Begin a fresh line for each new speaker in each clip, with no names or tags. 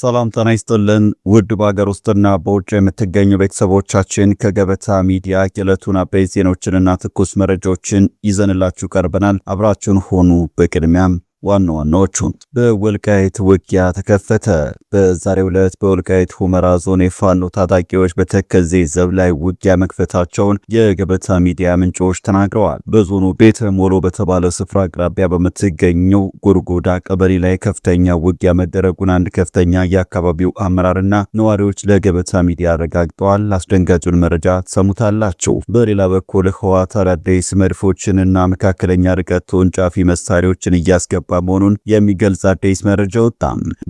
ሰላም ጤና ይስጥልን ውድ በሀገር ውስጥና በውጭ የምትገኙ ቤተሰቦቻችን ከገበታ ሚዲያ የዕለቱን አበይት ዜናዎችንና ትኩስ መረጃዎችን ይዘንላችሁ ቀርበናል። አብራችሁን ሆኑ። በቅድሚያም ዋና ዋናዎቹን በወልቃይት ውጊያ ተከፈተ። በዛሬው ዕለት በወልቃይት ሁመራ ዞን የፋኖ ታጣቂዎች በተከዜ ዘብ ላይ ውጊያ መክፈታቸውን የገበታ ሚዲያ ምንጮች ተናግረዋል። በዞኑ ቤተ ሞሎ በተባለ ስፍራ አቅራቢያ በምትገኘው ጎርጎዳ ቀበሌ ላይ ከፍተኛ ውጊያ መደረጉን አንድ ከፍተኛ የአካባቢው አመራርና ነዋሪዎች ለገበታ ሚዲያ አረጋግጠዋል። አስደንጋጩን መረጃ ትሰሙታላችሁ። በሌላ በኩል ህወሓት አዳዲስ መድፎችንና መካከለኛ ርቀት ተወንጫፊ መሳሪያዎችን እያስገባ መሆኑን የሚገልጽ አዲስ መረጃ ወጣ።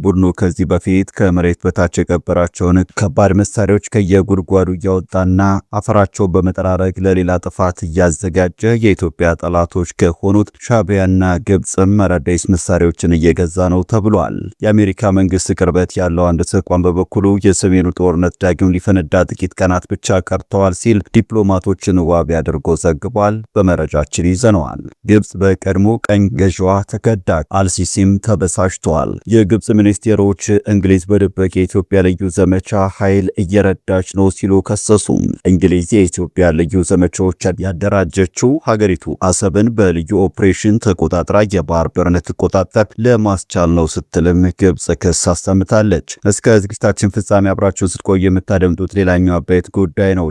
ቡድኑ ከዚህ በፊት ከመሬት በታች የቀበራቸውን ከባድ መሳሪያዎች ከየጉድጓዱ እያወጣና አፈራቸውን በመጠራረግ ለሌላ ጥፋት እያዘጋጀ የኢትዮጵያ ጠላቶች ከሆኑት ሻዕቢያና ግብፅም አዳዲስ መሳሪያዎችን እየገዛ ነው ተብሏል። የአሜሪካ መንግስት ቅርበት ያለው አንድ ተቋም በበኩሉ የሰሜኑ ጦርነት ዳግም ሊፈነዳ ጥቂት ቀናት ብቻ ቀርተዋል ሲል ዲፕሎማቶችን ዋቢ አድርጎ ዘግቧል። በመረጃችን ይዘነዋል። ግብፅ በቀድሞ ቀኝ ገዥዋ ተከዳ አልሲሲም ተበሳጭተዋል። የግብፅ ሚኒስቴሮች እንግሊዝ በድብቅ የኢትዮጵያ ልዩ ዘመቻ ኃይል እየረዳች ነው ሲሉ ከሰሱ። እንግሊዝ የኢትዮጵያ ልዩ ዘመቻዎች ያደራጀችው ሀገሪቱ አሰብን በልዩ ኦፕሬሽን ተቆጣጥራ የባህር በርን ትቆጣጠር ለማስቻል ነው ስትልም ግብፅ ክስ አሰምታለች። እስከ ዝግጅታችን ፍጻሜ አብራችሁ ስትቆዩ የምታደምጡት ሌላኛው አበይት ጉዳይ ነው።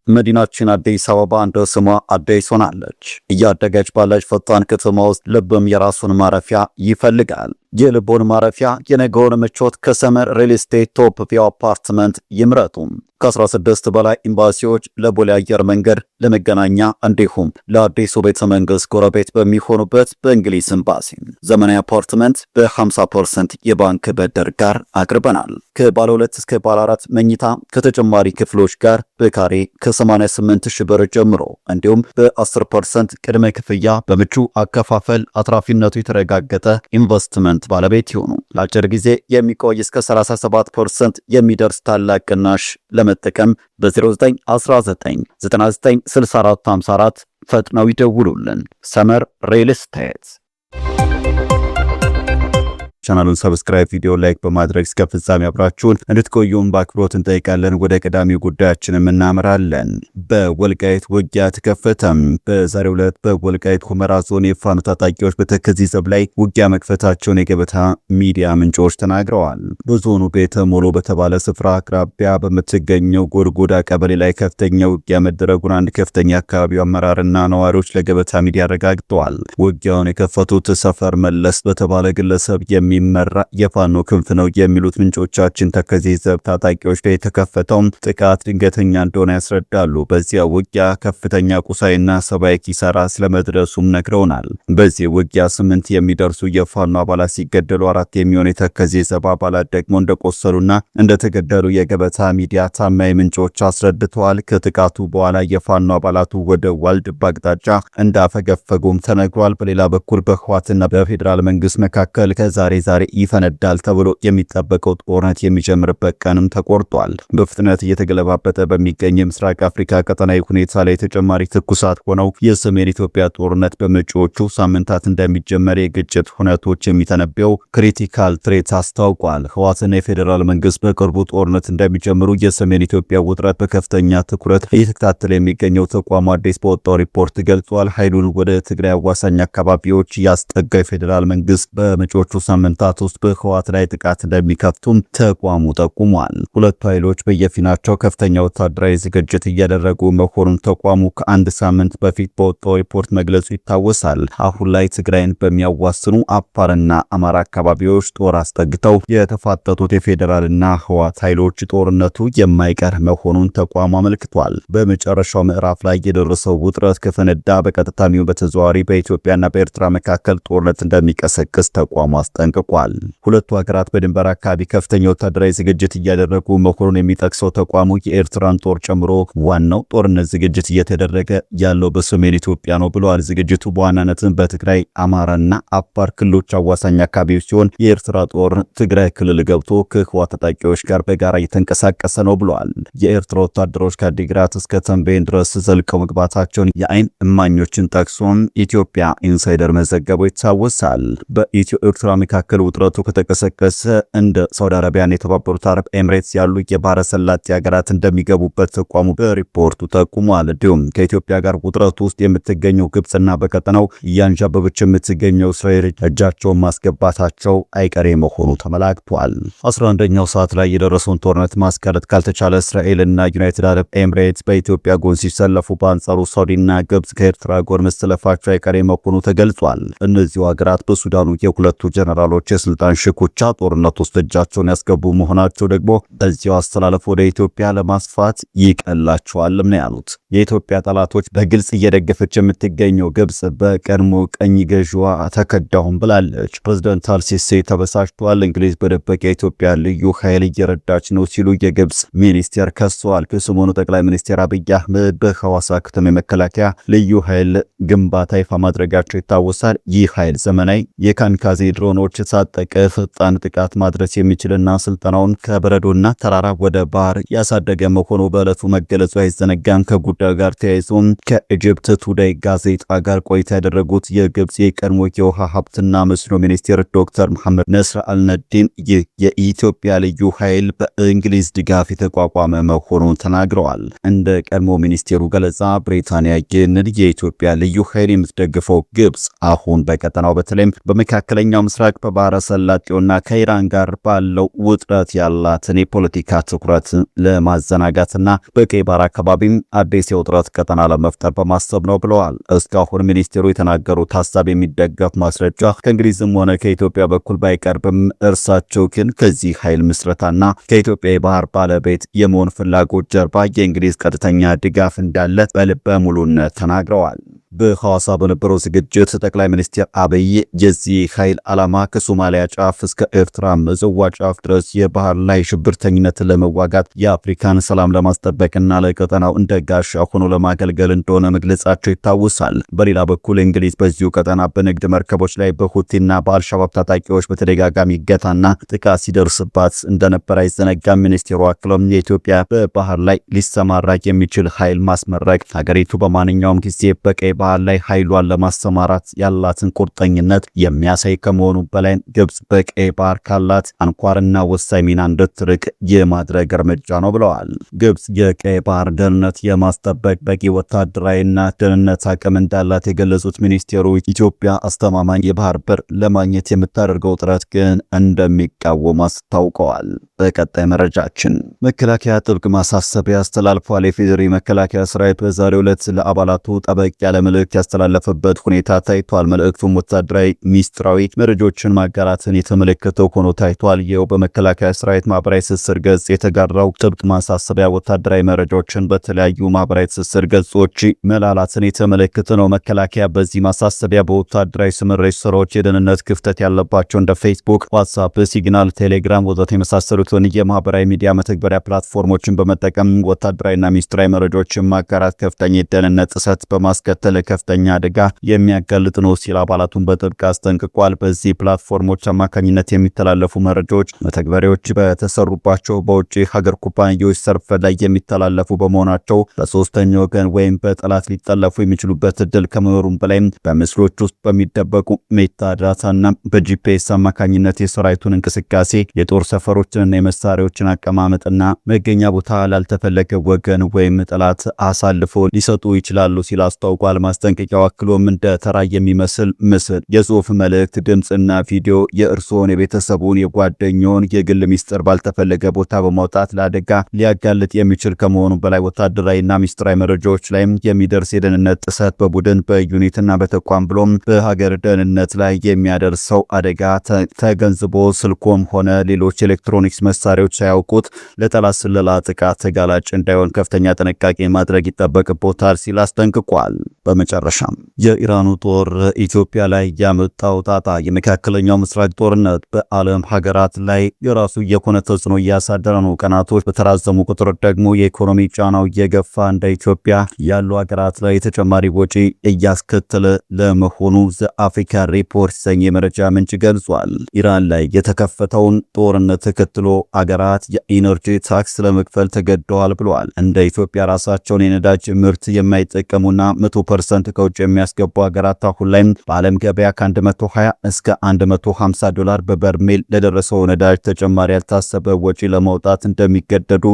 መዲናችን አዲስ አበባ እንደ ስሟ አዲስ ሆናለች። እያደገች ባለች ፈጣን ከተማ ውስጥ ልብም የራሱን ማረፊያ ይፈልጋል። የልቦን ማረፊያ የነገውን ምቾት ከሰመር ሪል ስቴት ቶፕ ቪው አፓርትመንት ይምረጡ። ከ16 በላይ ኤምባሲዎች ለቦሌ አየር መንገድ፣ ለመገናኛ እንዲሁም ለአዲሱ ቤተ መንግስት ጎረቤት በሚሆኑበት በእንግሊዝ ኤምባሲ ዘመናዊ አፓርትመንት በ50% የባንክ ብድር ጋር አቅርበናል። ከባለ 2 እስከ ባለ 4 መኝታ ከተጨማሪ ክፍሎች ጋር በካሬ ከ88,000 ብር ጀምሮ እንዲሁም በ10% ቅድመ ክፍያ በምቹ አከፋፈል አትራፊነቱ የተረጋገጠ ኢንቨስትመንት ባለቤት ይሁኑ። ለአጭር ጊዜ የሚቆይ እስከ 37% የሚደርስ ታላቅ ቅናሽ ለመጠቀም በ0919 996454 ፈጥነው ይደውሉልን። ሰመር ሪል ስቴት። ቻናሉን ሰብስክራይብ፣ ቪዲዮ ላይክ በማድረግ እስከ ፍጻሜ አብራችሁን እንድትቆዩም በአክብሮት እንጠይቃለን። ወደ ቀዳሚው ጉዳያችንም እናመራለን። በወልቃይት ውጊያ ተከፈተም። በዛሬው ዕለት በወልቃይት ሁመራ ዞን የፋኖ ታጣቂዎች በተከዜ ዘብ ላይ ውጊያ መክፈታቸውን የገበታ ሚዲያ ምንጮች ተናግረዋል። በዞኑ ቤተ ሞሎ በተባለ ስፍራ አቅራቢያ በምትገኘው ጎርጎዳ ቀበሌ ላይ ከፍተኛ ውጊያ መደረጉን አንድ ከፍተኛ አካባቢው አመራርና ነዋሪዎች ለገበታ ሚዲያ አረጋግጠዋል። ውጊያውን የከፈቱት ሰፈር መለስ በተባለ ግለሰብ የሚመራ የፋኖ ክንፍ ነው የሚሉት ምንጮቻችን ተከዜ ዘብ ታጣቂዎች ላይ የተከፈተው ጥቃት ድንገተኛ እንደሆነ ያስረዳሉ። በዚያ ውጊያ ከፍተኛ ቁሳይና ሰብአዊ ኪሳራ ስለመድረሱም ነግረውናል። በዚህ ውጊያ 8 የሚደርሱ የፋኖ አባላት ሲገደሉ 4 የሚሆኑ የተከዜ ዘብ አባላት ደግሞ እንደቆሰሉና እንደተገደሉ የገበታ ሚዲያ ታማኝ ምንጮች አስረድተዋል። ከጥቃቱ በኋላ የፋኖ አባላቱ ወደ ዋልድባ አቅጣጫ እንዳፈገፈጉም ተነግሯል። በሌላ በኩል በህወሓትና በፌዴራል መንግስት መካከል ዛሬ ይፈነዳል ተብሎ የሚጠበቀው ጦርነት የሚጀምርበት ቀንም ተቆርጧል። በፍጥነት እየተገለባበጠ በሚገኝ የምስራቅ አፍሪካ ቀጠናዊ ሁኔታ ላይ ተጨማሪ ትኩሳት ሆነው የሰሜን ኢትዮጵያ ጦርነት በመጪዎቹ ሳምንታት እንደሚጀመር የግጭት ሁነቶች የሚተነበየው ክሪቲካል ትሬት አስታውቋል። ህወሓትና የፌዴራል መንግስት በቅርቡ ጦርነት እንደሚጀምሩ የሰሜን ኢትዮጵያ ውጥረት በከፍተኛ ትኩረት እየተከታተለ የሚገኘው ተቋሙ አዲስ በወጣው ሪፖርት ገልጿል። ኃይሉን ወደ ትግራይ አዋሳኝ አካባቢዎች ያስጠጋ የፌዴራል መንግስት በመጪዎቹ ሳምንታት ውስጥ በህወሓት ላይ ጥቃት እንደሚከፍቱም ተቋሙ ጠቁሟል። ሁለቱ ኃይሎች በየፊናቸው ከፍተኛ ወታደራዊ ዝግጅት እያደረጉ መሆኑን ተቋሙ ከአንድ ሳምንት በፊት በወጣው ሪፖርት መግለጹ ይታወሳል። አሁን ላይ ትግራይን በሚያዋስኑ አፋርና አማራ አካባቢዎች ጦር አስጠግተው የተፋጠጡት የፌዴራልና ህወሓት ኃይሎች ጦርነቱ የማይቀር መሆኑን ተቋሙ አመልክቷል። በመጨረሻው ምዕራፍ ላይ የደረሰው ውጥረት ከፈነዳ በቀጥታም በተዘዋዋሪ በኢትዮጵያና በኤርትራ መካከል ጦርነት እንደሚቀሰቅስ ተቋሙ አስጠንቅቋል። ሁለቱ ሀገራት በድንበር አካባቢ ከፍተኛ ወታደራዊ ዝግጅት እያደረጉ መሆኑን የሚጠቅሰው ተቋሙ የኤርትራን ጦር ጨምሮ ዋናው ጦርነት ዝግጅት እየተደረገ ያለው በሰሜን ኢትዮጵያ ነው ብለዋል። ዝግጅቱ በዋናነትም በትግራይ አማራና አፋር ክልሎች አዋሳኝ አካባቢዎች ሲሆን የኤርትራ ጦር ትግራይ ክልል ገብቶ ከህወሓት ታጣቂዎች ጋር በጋራ እየተንቀሳቀሰ ነው ብለዋል። የኤርትራ ወታደሮች ከአዲግራት እስከ ተንቤን ድረስ ዘልቀው መግባታቸውን የአይን እማኞችን ጠቅሶም ኢትዮጵያ ኢንሳይደር መዘገቡ ይታወሳል። በኢትዮ ኤርትራ መካከል መካከል ውጥረቱ ከተቀሰቀሰ እንደ ሳውዲ አረቢያና የተባበሩት አረብ ኤምሬትስ ያሉ የባህረ ሰላጤ ሀገራት እንደሚገቡበት ተቋሙ በሪፖርቱ ጠቁሟል። እንዲሁም ከኢትዮጵያ ጋር ውጥረቱ ውስጥ የምትገኘው ግብጽና በቀጠናው እያንዣበበች የምትገኘው እስራኤል እጃቸውን ማስገባታቸው አይቀሬ መሆኑ ተመላክቷል። 11ኛው ሰዓት ላይ የደረሰውን ጦርነት ማስቀረት ካልተቻለ እስራኤልና ዩናይትድ አረብ ኤምሬትስ በኢትዮጵያ ጎን ሲሰለፉ፣ በአንጻሩ ሳውዲና ግብጽ ከኤርትራ ጎን መሰለፋቸው አይቀሬ መሆኑ ተገልጿል። እነዚሁ ሀገራት በሱዳኑ የሁለቱ ጀነራሎች የስልጣን ሽኩቻ ጦርነት ውስጥ እጃቸውን ያስገቡ መሆናቸው ደግሞ በዚያው አስተላለፍ ወደ ኢትዮጵያ ለማስፋት ይቀላቸዋልም ነው ያሉት። የኢትዮጵያ ጠላቶች በግልጽ እየደገፈች የምትገኘው ግብጽ በቀድሞ ቀኝ ገዥዋ ተከዳሁም ብላለች። ፕሬዝዳንት አልሲሲ ተበሳጭተዋል። እንግሊዝ በደበቅ የኢትዮጵያ ልዩ ኃይል እየረዳች ነው ሲሉ የግብጽ ሚኒስቴር ከሰዋል። ከሰሞኑ ጠቅላይ ሚኒስትር አብይ አህመድ በሐዋሳ ከተማ የመከላከያ ልዩ ኃይል ግንባታ ይፋ ማድረጋቸው ይታወሳል። ይህ ኃይል ዘመናዊ የካንካዜ ድሮኖች የታጠቀ ፈጣን ጥቃት ማድረስ የሚችልና ስልጠናውን ከበረዶና ተራራ ወደ ባህር ያሳደገ መሆኑ በዕለቱ መገለጹ አይዘነጋም። ከጉዳዩ ጋር ተያይዞ ከኢጅፕት ቱዴይ ጋዜጣ ጋር ቆይታ ያደረጉት የግብጽ የቀድሞ የውሃ ሀብትና መስኖ ሚኒስቴር ዶክተር መሐመድ ነስር አልነዲን ይህ የኢትዮጵያ ልዩ ኃይል በእንግሊዝ ድጋፍ የተቋቋመ መሆኑን ተናግረዋል። እንደ ቀድሞ ሚኒስቴሩ ገለጻ ብሪታንያ ይህንን የኢትዮጵያ ልዩ ኃይል የምትደግፈው ግብጽ አሁን በቀጠናው በተለይም በመካከለኛው ምስራቅ በባህረ ሰላጤውና ከኢራን ጋር ባለው ውጥረት ያላትን የፖለቲካ ትኩረት ለማዘናጋትና በቀይ ባህር አካባቢም አዲስ የውጥረት ቀጠና ለመፍጠር በማሰብ ነው ብለዋል። እስካሁን ሚኒስቴሩ የተናገሩት ሀሳብ የሚደገፍ ማስረጃ ከእንግሊዝም ሆነ ከኢትዮጵያ በኩል ባይቀርብም እርሳቸው ግን ከዚህ ኃይል ምስረታና ከኢትዮጵያ የባህር ባለቤት የመሆን ፍላጎት ጀርባ የእንግሊዝ ቀጥተኛ ድጋፍ እንዳለ በልበ ሙሉነት ተናግረዋል። በሐዋሳ በነበረው ዝግጅት ጠቅላይ ሚኒስትር አብይ የዚህ ኃይል ዓላማ ከሶማሊያ ጫፍ እስከ ኤርትራ ምጽዋ ጫፍ ድረስ የባህር ላይ ሽብርተኝነትን ለመዋጋት የአፍሪካን ሰላም ለማስጠበቅና ለቀጠናው እንደ ጋሻ ሆኖ ለማገልገል እንደሆነ መግለጻቸው ይታወሳል። በሌላ በኩል እንግሊዝ በዚሁ ቀጠና በንግድ መርከቦች ላይ በሁቲና በአልሻባብ ታጣቂዎች በተደጋጋሚ እገታና ጥቃት ሲደርስባት እንደነበር አይዘነጋም። ሚኒስቴሩ አክሎም የኢትዮጵያ በባህር ላይ ሊሰማራ የሚችል ኃይል ማስመረቅ ሀገሪቱ በማንኛውም ጊዜ በቀይ ባህር ላይ ኃይሏን ለማሰማራት ያላትን ቁርጠኝነት የሚያሳይ ከመሆኑ በላይ ግብጽ በቀይ ባህር ካላት አንኳርና ወሳኝ ሚና እንድትርቅ የማድረግ እርምጃ ነው ብለዋል። ግብጽ የቀይ ባህር ደህንነት የማስጠበቅ በቂ ወታደራዊና ደህንነት አቅም እንዳላት የገለጹት ሚኒስቴሩ ኢትዮጵያ አስተማማኝ የባህር በር ለማግኘት የምታደርገው ጥረት ግን እንደሚቃወም አስታውቀዋል። በቀጣይ መረጃችን መከላከያ ጥብቅ ማሳሰቢያ አስተላልፏል። የፌዴራል መከላከያ ሰራዊት በዛሬው ዕለት ለአባላቱ ጠበቅ ያለ መልእክት ያስተላለፈበት ሁኔታ ታይቷል። መልእክቱም ወታደራዊ ሚስጥራዊ መረጃዎችን ማጋራትን የተመለከተው ሆኖ ታይቷል። ይኸው በመከላከያ ሰራዊት ማህበራዊ ትስስር ገጽ የተጋራው ጥብቅ ማሳሰቢያ ወታደራዊ መረጃዎችን በተለያዩ ማህበራዊ ትስስር ገጾች መላላትን የተመለከተ ነው። መከላከያ በዚህ ማሳሰቢያ በወታደራዊ ስምሪት ስራዎች የደህንነት ክፍተት ያለባቸው እንደ ፌስቡክ፣ ዋትስአፕ፣ ሲግናል፣ ቴሌግራም ወዘተ የመሳሰሉትን የማህበራዊ ሚዲያ መተግበሪያ ፕላትፎርሞችን በመጠቀም ወታደራዊና ሚስጥራዊ መረጃዎችን ማጋራት ከፍተኛ የደህንነት ጥሰት በማስከተል ከፍተኛ አደጋ የሚያጋልጥ ነው ሲል አባላቱን በጥብቅ አስጠንቅቋል። በዚህ ፕላትፎርሞች አማካኝነት የሚተላለፉ መረጃዎች መተግበሪያዎች በተሰሩባቸው በውጭ ሀገር ኩባንያዎች ሰርፍ ላይ የሚተላለፉ በመሆናቸው በሶስተኛ ወገን ወይም በጠላት ሊጠለፉ የሚችሉበት እድል ከመኖሩም በላይ በምስሎች ውስጥ በሚደበቁ ሜታዳታና በጂፒኤስ አማካኝነት የሰራዊቱን እንቅስቃሴ፣ የጦር ሰፈሮችንና የመሳሪያዎችን አቀማመጥና መገኛ ቦታ ላልተፈለገ ወገን ወይም ጠላት አሳልፎ ሊሰጡ ይችላሉ ሲል አስታውቋል። ማስጠንቀቂያው አክሎም እንደ ተራ የሚመስል ምስል፣ የጽሁፍ መልእክት፣ ድምጽና ቪዲዮ የእርስዎን፣ የቤተሰቡን፣ የጓደኛውን የግል ሚስጥር ባልተፈለገ ቦታ በማውጣት ለአደጋ ሊያጋልጥ የሚችል ከመሆኑ በላይ ወታደራዊና ሚስጥራዊ መረጃዎች ላይም የሚደርስ የደህንነት ጥሰት በቡድን በዩኒትና በተቋም ብሎም በሀገር ደህንነት ላይ የሚያደርሰው አደጋ ተገንዝቦ ስልኮም ሆነ ሌሎች ኤሌክትሮኒክስ መሳሪያዎች ሳያውቁት ለጠላት ስለላ ጥቃት ተጋላጭ እንዳይሆን ከፍተኛ ጥንቃቄ ማድረግ ይጠበቅቦታል ሲል አስጠንቅቋል። በመጨረሻም የኢራኑ ጦር ኢትዮጵያ ላይ ያመጣው ጣጣ፣ የመካከለኛው ምስራቅ ጦርነት በዓለም ሀገራት ላይ የራሱ የሆነ ተጽዕኖ እያሳደረ ነው። ቀናቶች በተራዘሙ ቁጥር ደግሞ የኢኮኖሚ ጫናው እየገፋ እንደ ኢትዮጵያ ያሉ ሀገራት ላይ ተጨማሪ ወጪ እያስከተለ ለመሆኑ ዘአፍሪካ ሪፖርት የተሰኘ የመረጃ ምንጭ ገልጿል። ኢራን ላይ የተከፈተውን ጦርነት ተከትሎ አገራት የኢነርጂ ታክስ ለመክፈል ተገደዋል ብለዋል። እንደ ኢትዮጵያ ራሳቸውን የነዳጅ ምርት የማይጠቀሙና 100% 40% ከውጭ የሚያስገቡ ሀገራት አሁን ላይ በዓለም ገበያ ከ120 እስከ 150 ዶላር በበርሜል ለደረሰው ነዳጅ ተጨማሪ ያልታሰበ ወጪ ለማውጣት እንደሚገደዱ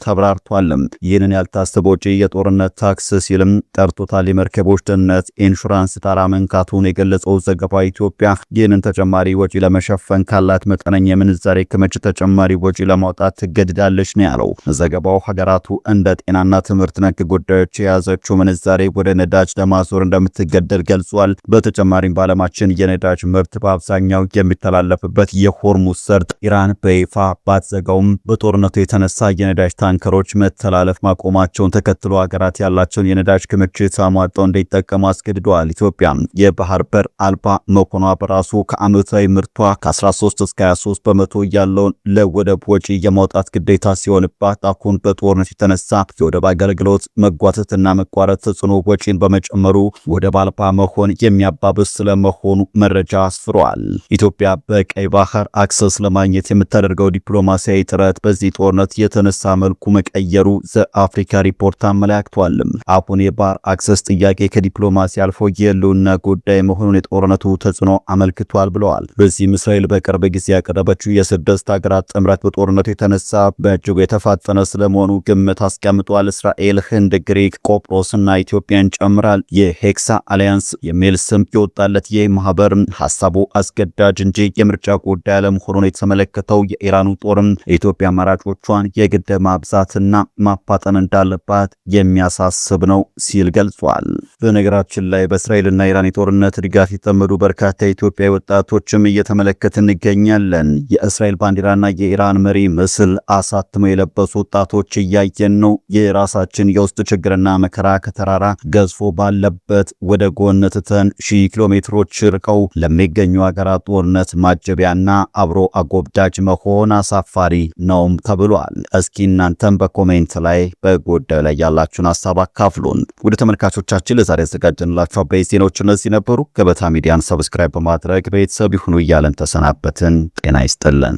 ተብራርቷል። ይህንን ያልታሰበ ወጪ የጦርነት ታክስ ሲልም ጠርቶታል። የመርከቦች ደህንነት ኢንሹራንስ ታራ መንካቱን የገለጸው ዘገባ ኢትዮጵያ ይህንን ተጨማሪ ወጪ ለመሸፈን ካላት መጠነኛ የምንዛሬ ክምችት ተጨማሪ ወጪ ለማውጣት ትገድዳለች ነው ያለው ዘገባው። ሀገራቱ እንደ ጤናና ትምህርት ነክ ጉዳዮች የያዘችው ምንዛሬ ወደ ነዳጅ ለማዞር እንደምትገደድ ገልጿል። በተጨማሪም በዓለማችን የነዳጅ ምርት በአብዛኛው የሚተላለፍበት የሆርሙዝ ሰርጥ ኢራን በይፋ ባትዘጋውም በጦርነቱ የተነሳ የነዳጅ ታንከሮች መተላለፍ ማቆማቸውን ተከትሎ ሀገራት ያላቸውን የነዳጅ ክምችት አሟጠው እንዲጠቀሙ አስገድደዋል። ኢትዮጵያ የባህር በር አልባ መሆኗ በራሱ ከዓመታዊ ምርቷ ከ13 እስከ 23 በመቶ ያለውን ለወደብ ወጪ የማውጣት ግዴታ ሲሆንባት አሁን በጦርነት የተነሳ የወደብ አገልግሎት መጓተትና መቋረጥ ተጽዕኖ ወጪን በመጨመሩ ወደብ አልባ መሆን የሚያባብስ ስለመሆኑ መረጃ አስፍሯል። ኢትዮጵያ በቀይ ባህር አክሰስ ለማግኘት የምታደርገው ዲፕሎማሲያዊ ጥረት በዚህ ጦርነት የተነሳ መልኩ መቀየሩ ዘአፍሪካ ሪፖርት አመላክቷል። አሁን የባህር አክሰስ ጥያቄ ከዲፕሎማሲ አልፎ የህልውና ጉዳይ መሆኑን የጦርነቱ ተጽዕኖ አመልክቷል ብለዋል። በዚህም እስራኤል በቅርብ ጊዜ ያቀረበችው የ6 ሀገራት ጥምረት በጦርነቱ የተነሳ በእጅጉ የተፋጠነ ስለመሆኑ ግምት አስቀምጧል። እስራኤል፣ ህንድ፣ ግሪክ፣ ቆጵሮስና ኢትዮጵያን ጨምራል። የሄክሳ አሊያንስ የሚል ስም የወጣለት ይህ ማህበር ሐሳቡ አስገዳጅ እንጂ የምርጫ ጉዳይ አለመሆኑን የተመለከተው የኢራኑ ጦርም የኢትዮጵያ አማራጮቿን የግድ ማብዛትና ማፋጠን እንዳለባት የሚያሳስብ ነው ሲል ገልጿል። በነገራችን ላይ በእስራኤልና ኢራን የጦርነት ድጋፍ የተጠመዱ በርካታ የኢትዮጵያ ወጣቶችም እየተመለከትን እንገኛለን። የእስራኤል ባንዲራና የኢራን መሪ ምስል አሳትመው የለበሱ ወጣቶች እያየን ነው። የራሳችን የውስጥ ችግርና መከራ ከተራራ ገዝፎ ባለበት ወደ ጎን ትተን ሺህ ኪሎ ሜትሮች ርቀው ለሚገኙ ሀገራት ጦርነት ማጀቢያና አብሮ አጎብዳጅ መሆን አሳፋሪ ነውም ተብሏል። እስኪ እናንተም በኮሜንት ላይ በጉዳዩ ላይ ያላችሁን ሀሳብ አካፍሉን። ወደ ተመልካቾቻችን ለዛሬ ያዘጋጀንላችሁ አበይት ዜናዎች እነዚህ ነበሩ። ገበታ ሚዲያን ሰብስክራይብ በማድረግ ቤተሰብ ይሁኑ እያለን ተሰናበትን። ጤና ይስጥልን።